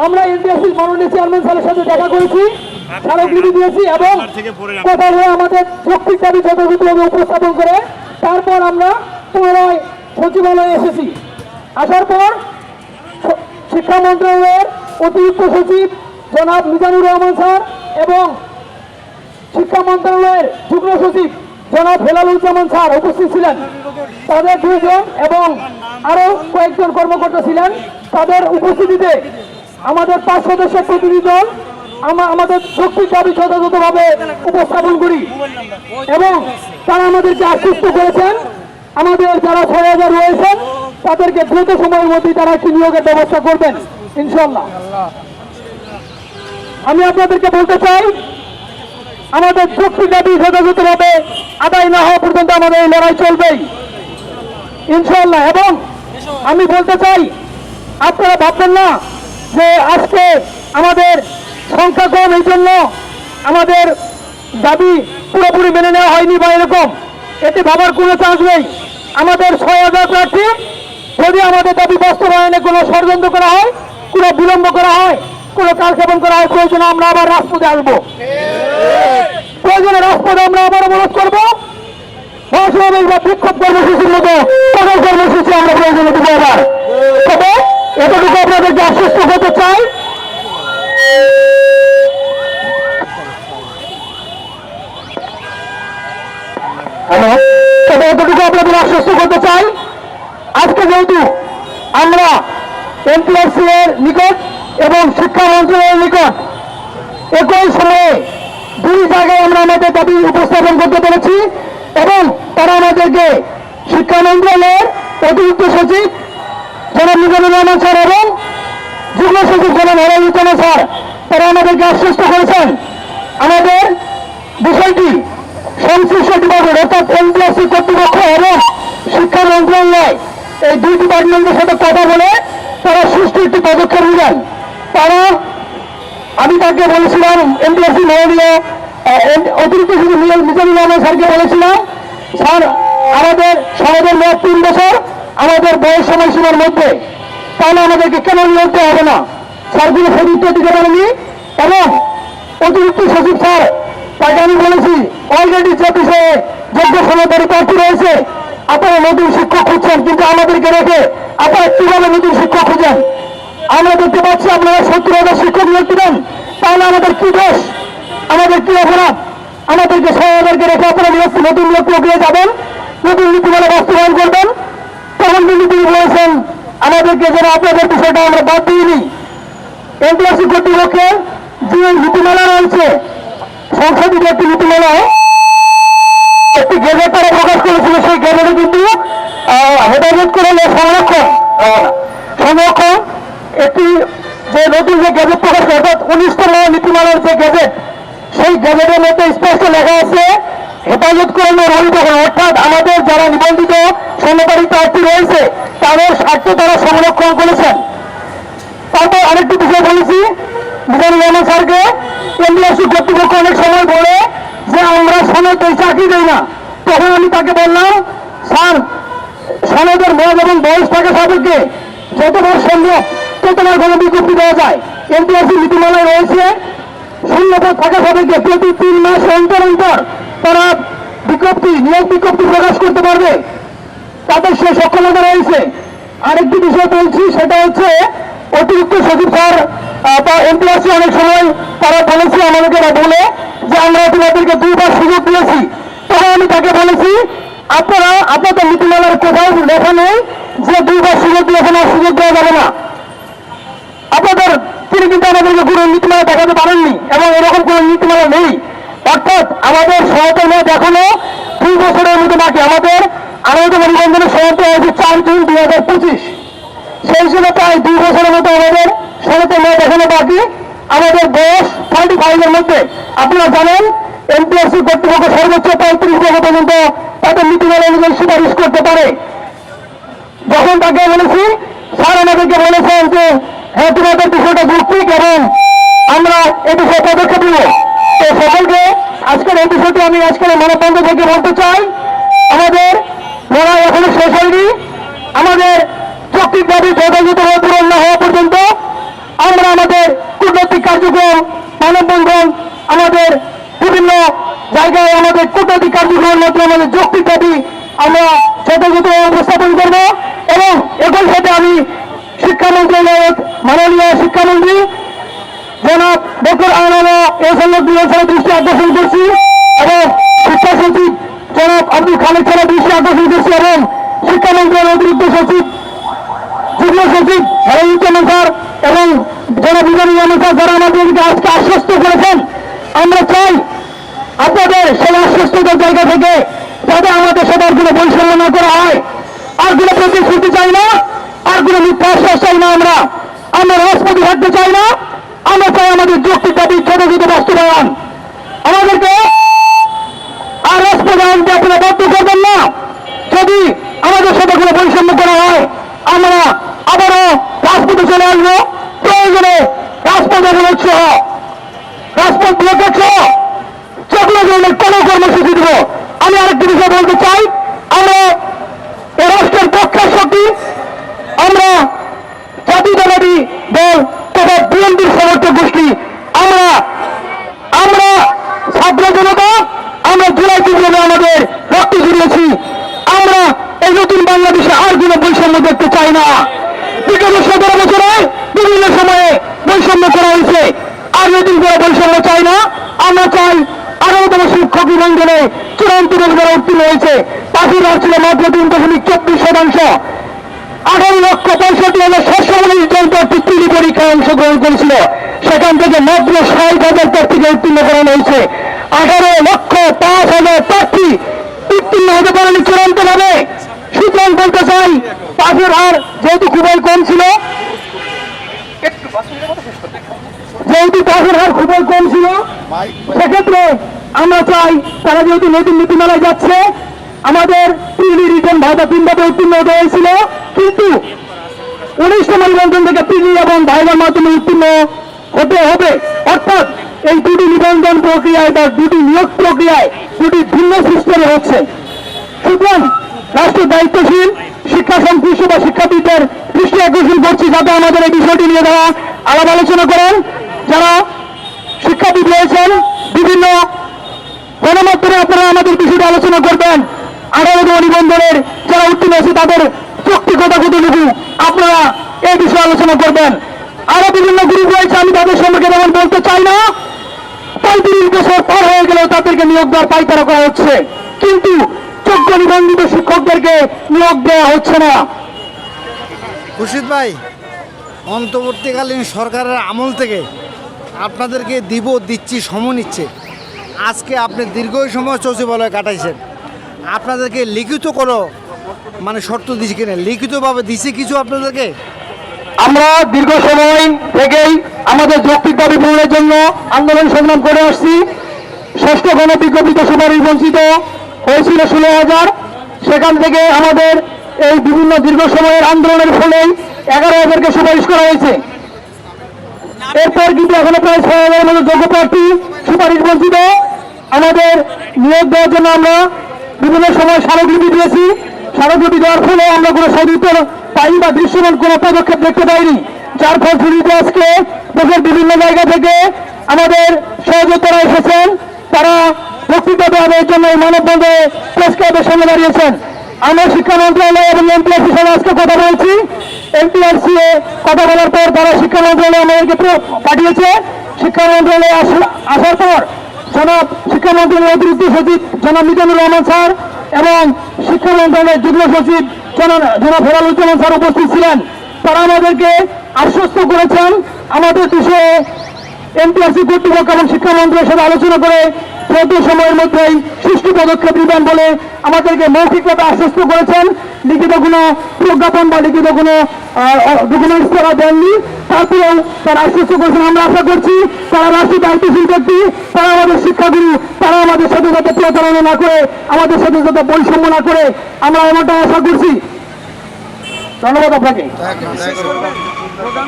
আমরা এনটিআরসির মাননীয় চেয়ারম্যান স্যারের সাথে দেখা করেছি, স্মারকলিপি দিয়েছি এবং কথা হয়ে আমাদের যৌক্তিক দাবি যথাযথভাবে উপস্থাপন করে তারপর আমরা পুনরায় সচিবালয়ে এসেছি। আসার পর শিক্ষা মন্ত্রণালয়ের অতিরিক্ত সচিব জনাব মিজানুর রহমান স্যার এবং শিক্ষা মন্ত্রণালয়ের যুগ্ম সচিব জনাব হেলালুজ্জামান স্যার উপস্থিত ছিলেন। তাদের দুইজন এবং আরো কয়েকজন কর্মকর্তা ছিলেন। তাদের উপস্থিতিতে আমাদের 5 সদস্যের প্রতিনিধি দল আমাদের যৌক্তিক দাবি যথাযথভাবে উপস্থাপন করি এবং তারা আমাদেরকে আশ্বস্ত করেছেন আমাদের যারা 6000 রয়েছেন তাদেরকে দ্রুত সময়ের মধ্যে তারা একটি নিয়োগের ব্যবস্থা করবেন ইনশাআল্লাহ। আমি আপনাদেরকে বলতে চাই আমাদের যৌক্তিক দাবি যথাযথভাবে আদায় না হওয়া পর্যন্ত আমাদের এই লড়াই চলবেই ইনশাআল্লাহ। এবং আমি বলতে চাই আপনারা ভাববেন না যে আজকে আমাদের সংখ্যা কম এই জন্য আমাদের দাবি পুরোপুরি মেনে নেওয়া হয়নি বা এরকম, এতে ভাবার কোনো চান্স নেই। আমাদের 6000 প্রার্থী যদি আমাদের দাবি বাস্তবায়নে কোনো ষড়যন্ত্র করা হয়, কোনো বিলম্ব করা হয়, কোনো কালক্ষেপণ করা হয়, প্রয়োজনে আমরা আবার রাজপথে আসবো, প্রয়োজনে রাজপথে আমরা আবার অবরোধ করবো, মহাসমাবেশ বা বিক্ষোভ কর্মসূচির মতো সকল কর্মসূচি আমরা প্রয়োজনে দেবো আবার। তবে এতটুকু আপনাদেরকে আশ্বস্ত করতে চাই আজকে যেহেতু আমরা এনটিআরসি এর নিকট এবং শিক্ষা মন্ত্রণালয়ের নিকট একই সময়ে 2 জায়গায় আমরা আমাদের দাবি উপস্থাপন করতে পেরেছি এবং তারা আমাদেরকে শিক্ষা মন্ত্রণালয়ের অতিরিক্ত সচিব জনাব মিজানুর রহমান স্যার এবং যুগ্ম সচিব জনাব হেলালুজ্জামান স্যার তারা আমাদেরকে আশ্বস্ত করেছেন আমাদের বিষয়টি সংশ্লিষ্ট বিভাগের অর্থাৎ এনটিআরসি কর্তৃপক্ষ এবং শিক্ষা মন্ত্রণালয় এই 2 ডিপার্টমেন্টের সাথে কথা বলে তারা সুষ্ঠু একটি পদক্ষেপ নিলেন। তারা আমি তাকে বলেছিলাম এনটিআরসি মাননীয় অতিরিক্ত সচিব মিজানুর রহমান স্যারকে বলেছিলাম স্যার আমাদের সমাজের মেয়াদ 3 বছর আমাদের বয়স সময়সীমার মধ্যে, তাহলে আমাদেরকে কেন নিয়োগ দেওয়া হবে না? স্যারগুলো সদুত্তর দিতে পারেনি এবং অতিরিক্ত সচিব স্যার তাকে আমি বলেছি অলরেডি যে বিষয়ে যোগ্য সমাজের প্রার্থী রয়েছে আপনারা নতুন শিক্ষক খুঁজছেন, কিন্তু আমাদেরকে রেখে আপনারা কিভাবে নতুন শিক্ষক খুঁজেন? আমরা দেখতে পাচ্ছি আপনারা 70,000 শিক্ষক নিয়োগ দিবেন, তাহলে আমাদের কি দোষ, আমাদের কি অপরাধ? আমাদেরকে 6000কে রেখে আপনারা নতুন লোক প্রক্রিয়া যাবেন, নতুন নীতিমালা বাস্তবায়ন করবেন। তখন কিন্তু তিনি বলেছেন আমাদেরকে যেন আপনাদের বিষয়টা আমরা বাদ দিইনি। এনটিআরসি কর্তৃপক্ষের যে নীতিমালা রয়েছে সংশোধিত একটি নীতিমালায় একটি গেজেট তারা প্রকাশ করেছিল, সেই গেজেটে কিন্তু হেফাজত করে সংরক্ষণ একটি যে নতুন যে গেজেট প্রকাশ করে অর্থাৎ 19তম নীতিমালার যে গেজেট, সেই গেজেটের মধ্যে স্পষ্ট লেখা আছে হেফাজত করানো রহিতকরণ, অর্থাৎ আমাদের যারা নিবন্ধিত সরকারি প্রার্থী রয়েছে তাদের স্বার্থ তারা সংরক্ষণ করেছেন। তারপর আরেকটি বিষয় বলেছি মিজানুর রহমান স্যারকে এনটিআরসি কর্তৃপক্ষ অনেক সময় বলে যে আমরা সনদ চাকরি দেই না, তখন আমি তাকে বললাম স্যার সনদের মেয়াদ এবং বয়স থাকা সাপেক্ষে যতবার সম্ভব ততবার কোনো বিজ্ঞপ্তি দেওয়া যায়। এনটিআরসি নীতিমালায় রয়েছে শূন্যতা থাকা সাপেক্ষে প্রতি 3 মাস অন্তর অন্তর তারা নিয়োগ বিজ্ঞপ্তি প্রকাশ করতে পারবে, তাদের সে সক্ষমতা রয়েছে। আরেকটি বিষয় বলছি সেটা হচ্ছে অতিরিক্ত সচিব স্যার বা এনটিআরসি অনেক সময় তারা বলেছে আমাদেরকে বলে যে আমরা তোমাদেরকে 2বার সুযোগ দিয়েছি, তখন আমি তাকে বলেছি আপনারা আপনাদের নীতিমালার কোথাও লেখা নেই যে 2বার সুযোগ দিয়েছেন আর সুযোগ দেওয়া যাবে না। আপনাদের তিনি কিন্তু আমাদেরকে কোনো নীতিমালা দেখাতে পারেননি এবং এরকম কোনো নীতিমালা নেই। অর্থাৎ আমাদের সহায়তার মেয়াদ এখনো 2 বছরের মতো বাকি। আমাদের আবেদন নিবন্ধনের সমাপ্তি হয়েছে 4 জুন 2025, সেই হিসেবে প্রায় 2 বছরের মতো আমাদের সহায়তার মেয়াদ এখনো বাকি। আমাদের বয়স 35 এর মধ্যে। আপনারা জানেন এনটিআরসি কর্তৃপক্ষ সর্বোচ্চ 35 বছর পর্যন্ত তাদের নীতিমালা অনুযায়ী সুপারিশ করতে পারে। যখন তাকে বলেছি স্যার আমাদেরকে বলেছেন যে হ্যাঁ তোমাদের বিষয়টা যৌক্তিক এবং আমরা এ বিষয়ে পদক্ষেপ নেব। তো সকলকে আজকের এই বিষয়টি আমি আজকের মানববন্ধন থেকে বলতে চাই আমাদের লড়াই এখনো শেষ হয়নি। আমাদের যৌক্তিক দাবি যথাযথভাবে পূরণ না হওয়া পর্যন্ত আমরা আমাদের কার্যক্রম, মানববন্ধন, আমাদের বিভিন্ন জায়গায় আমাদের কূটনৈতিক কার্যক্রমের মধ্যে আমাদের যৌক্তিক দাবি আমরা যথাযথ উপস্থাপন করব। এবং একই সাথে আমি শিক্ষা মন্ত্রণালয়ের মাননীয় শিক্ষামন্ত্রী জনাব ডক্টর আনোয়ারা এহসানুল স্যারের দৃষ্টি আকর্ষণ করছি এবং শিক্ষা সচিব জনাব আব্দুল খালেদ স্যারের দৃষ্টি আকর্ষণ করছি এবং শিক্ষা মন্ত্রণালয়ের অতিরিক্ত সচিব যুগ্ম সচিব হেলালুজ্জামান স্যার এবং জনাব ইমানুল আহমেদ স্যার যারা আমাদেরকে আজকে আশ্বস্ত করেছেন। আমরা চাই আপনাদের সেই আশ্বস্ততার জায়গা থেকে যাতে আমাদের সাথে আর কোনো বৈষম্য না করা হয়, আর কোনো প্রতিশ্রুতি চাই না, আর কোনো মিথ্যা আশ্বাস চাই না। আমরা রাজপথে থাকতে চাই না। আমরা চাই আমাদের যৌক্তিক দাবি যথাযথ বাস্তবায়ন। আমাদেরকে আর রাজপথে আনতে আপনারা বাধ্য করবেন না। যদি আমাদের সাথে কোনো বৈষম্য করা হয় আমরা আবারও রাজপথে চলে আসবো। প্রয়োজনে রাজপথ অবরোধ সহ, রাজপথ ব্লকেট সহ যেগুলো ধরনের কোনো কর্মসূচি দেব। আমি আরেকটি বিষয় বলতে চাই, আমরা এ রাষ্ট্রের পক্ষের শক্তি, আমরা জাতীয়তাবাদী দল তথা বিএনপির সমর্থক গোষ্ঠী, আমরা ছাত্র জনতা, আমরা জুলাই বিপ্লবে আমাদের রক্ত ঝরিয়েছি। আমরা এই নতুন বাংলাদেশে আর কোনো বৈষম্য দেখতে চাই না। বিগত 17 বছরে বিভিন্ন সময়ে বৈষম্য করা হয়েছে, আর নতুন করে বৈষম্য চাই না। আমরা চাই 18তম শিক্ষক নিবন্ধনে চূড়ান্ত রোজগার উত্তীর্ণ হয়েছে। পাশের হার ছিল মাত্র 3.24%। 18,65,719 জন প্রার্থী তৃতীয় পরীক্ষায় অংশগ্রহণ করেছিল, সেখান থেকে মাত্র 60,000 প্রার্থীকে উত্তীর্ণ করানো হয়েছে। 18,05,000 প্রার্থী উত্তীর্ণ হতে পারেনি চূড়ান্ত ভাবে। সুতরাং বলতে চাই পাশের হার যেহেতু খুবই কম ছিল, সেক্ষেত্রে আমরা চাই তারা যেহেতু নতুন নীতিমালায় যাচ্ছে, আমাদের প্রিলি রিটার্ন ভাইবা 3 ধাপে উত্তীর্ণ হতে হয়েছিল, কিন্তু 19তম নিবন্ধন থেকে প্রিলি এবং ভাইবার মাধ্যমে উত্তীর্ণ হতে হবে। অর্থাৎ এই দুটি নিবন্ধন প্রক্রিয়ায় বা দুটি নিয়োগ প্রক্রিয়ায় দুটি ভিন্ন সিস্টেমে হচ্ছে। সুতরাং রাষ্ট্রের দায়িত্বশীল শিক্ষা সংশ্লিষ্ট বা শিক্ষাবিদদের দৃষ্টি আকর্ষণ করছি যাতে আমাদের এই বিষয়টি নিয়ে তারা আলাপ আলোচনা করেন। যারা শিক্ষাবিদ রয়েছেন বিভিন্ন গণমাধ্যমে আপনারা আমাদের বিষয়টি আলোচনা করবেন। 18তম নিবন্ধনের যারা উত্তীর্ণ আছে তাদের যৌক্তিকতা কতটুকু আপনারা এই বিষয়ে আলোচনা করবেন। আরো বিভিন্ন গ্রুপ রয়েছে, আমি তাদের সম্পর্কে তেমন বলতে চাই না। 35 বছর পার হয়ে গেলেও তাদেরকে নিয়োগ দেওয়ার পাইতারা করা হচ্ছে, কিন্তু যোগ্য নিবন্ধিত শিক্ষকদেরকে নিয়োগ দেওয়া হচ্ছে না। খুরশিদ ভাই, অন্তর্বর্তীকালীন সরকারের আমল থেকে আপনাদেরকে দিচ্ছি নিচ্ছে। আজকে আপনি দীর্ঘ সময় সচিবালয়ে কাটাইছেন, আপনাদেরকে লিখিত কোনো শর্ত দিচ্ছে কিনা, লিখিতভাবে দিছে কিছু আপনাদেরকে? আমরা দীর্ঘ সময় থেকেই আমাদের যৌক্তিক দাবি পূরণের জন্য আন্দোলন সংগ্রাম করে আসছি। 6ষ্ঠ গণবিজ্ঞপ্তিতে সুপারিশ বঞ্চিত হয়েছিল 16,000, সেখান থেকে আমাদের এই বিভিন্ন দীর্ঘ সময়ের আন্দোলনের ফলেই 11,000কে সুপারিশ করা হয়েছে। এরপর কিন্তু এখনো প্রায় 6,000-এর মতো যোগ্য প্রার্থী সুপারিশ বঞ্চিত। আমাদের নিয়োগ দেওয়ার জন্য আমরা বিভিন্ন সময় স্মারকলিপি দিয়েছি। স্মারকলিপি দেওয়ার ফলে আমরা কোনো সদুত্তর পাইনি বা দৃশ্যমান কোনো পদক্ষেপ দেখতে পাইনি, যার ফলশ্রুতিতে আজকে দেশের বিভিন্ন জায়গা থেকে আমাদের সহযোদ্ধারা এসেছেন। তারা বক্তৃতা দেওয়ার জন্য এই মানববন্ধনে প্রেস ক্লাবের সামনে দাঁড়িয়েছেন। আমরা শিক্ষা মন্ত্রণালয় এবং এমপিআরসির সাথে আজকে কথা বলছি। এমপিআরসি কথা বলার পর তারা শিক্ষা মন্ত্রণালয় আমাদেরকে পাঠিয়েছে। শিক্ষা মন্ত্রণালয়ে আসার পর জনাব শিক্ষা মন্ত্রণালয়ের অতিরিক্ত সচিব জনাব মিজানুর রহমান স্যার এবং শিক্ষা মন্ত্রণালয়ের যুগ্ম সচিব জনাব হেলালুজ্জামান স্যার উপস্থিত ছিলেন। তারা আমাদেরকে আশ্বস্ত করেছেন আমাদের বিষয়ে এমপিআরসি কর্তৃপক্ষ এবং শিক্ষা মন্ত্রণালয়ের সাথে আলোচনা করে দ্রুত সময়ের মধ্যেই সুষ্ঠু পদক্ষেপ নেবেন বলে আমাদেরকে মৌখিকভাবে আশ্বস্ত করেছেন। লিখিত কোনো প্রজ্ঞাপন বা লিখিত কোনো ডকুমেন্টস তারা দেননি, তারপরেও তারা আশ্বস্ত করেছেন। আমরা আশা করছি তারা রাষ্ট্রীয় দায়িত্বশীল ব্যক্তি, তারা আমাদের শিক্ষাগুরু, তারা আমাদের সাথে যাতে প্রতারণা না করে, আমাদের সাথে যাতে বৈষম্য না করে, আমরা এমনটা আশা করছি। ধন্যবাদ আপনাকে।